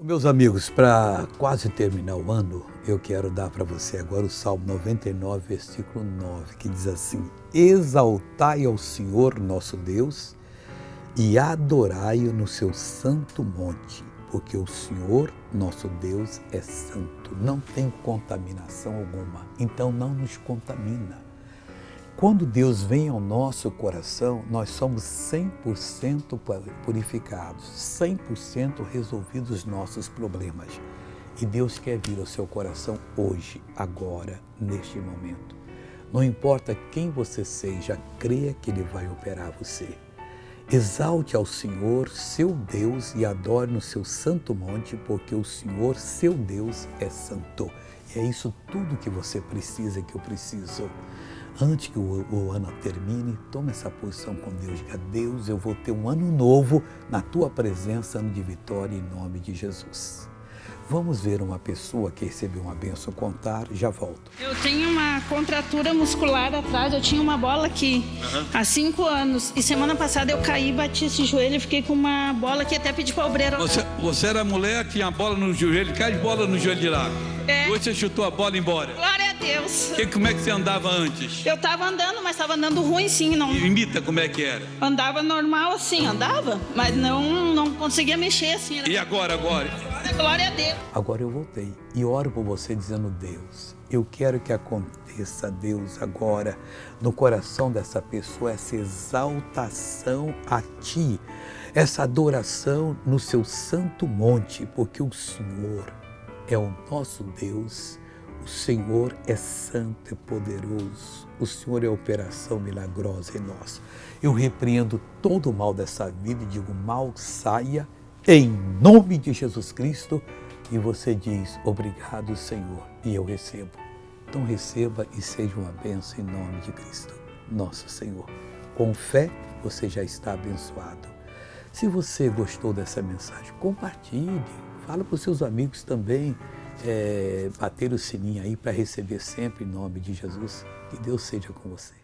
Meus amigos, para quase terminar o ano, eu quero dar para você agora o Salmo 99, versículo 9, que diz assim: Exaltai ao Senhor nosso Deus e adorai-o no seu santo monte, porque o Senhor nosso Deus é santo, não tem contaminação alguma, então não nos contamina. Quando Deus vem ao nosso coração, nós somos 100% purificados, 100% resolvidos os nossos problemas. E Deus quer vir ao seu coração hoje, agora, neste momento. Não importa quem você seja, creia que Ele vai operar você. Exalte ao Senhor, seu Deus, e adore no seu santo monte, porque o Senhor, seu Deus, é santo. E é isso tudo que você precisa, que eu preciso. Antes que o ano termine, tome essa posição com Deus. Diga: Deus, eu vou ter um ano novo na Tua presença, ano de vitória, em nome de Jesus. Vamos ver uma pessoa que recebeu uma bênção contar, já volto. Eu tenho uma contratura muscular atrás, eu tinha uma bola aqui há 5 anos. E semana passada eu caí, bati esse joelho e fiquei com uma bola aqui, até pedi para o obreiro. Você era mulher, tinha a bola no joelho, cai de bola no joelho de lá. É. Hoje você chutou a bola embora. Glória a Deus. Como é que você andava antes? Eu estava andando, mas estava andando ruim sim. Não... Imita como é que era. Andava normal assim, andava, mas não conseguia mexer assim. E agora? Glória a Deus. Agora eu voltei e oro por você dizendo: Deus, eu quero que aconteça, Deus, agora no coração dessa pessoa, essa exaltação a Ti, essa adoração no seu santo monte, porque o Senhor é o nosso Deus, o Senhor é santo, é poderoso, o Senhor é operação milagrosa em nós. Eu repreendo todo o mal dessa vida e digo: mal saia, em nome de Jesus Cristo. E você diz: obrigado, Senhor, e eu recebo. Então receba e seja uma bênção em nome de Cristo, nosso Senhor. Com fé, você já está abençoado. Se você gostou dessa mensagem, compartilhe, fala para os seus amigos também, bater o sininho aí para receber sempre em nome de Jesus. Que Deus seja com você.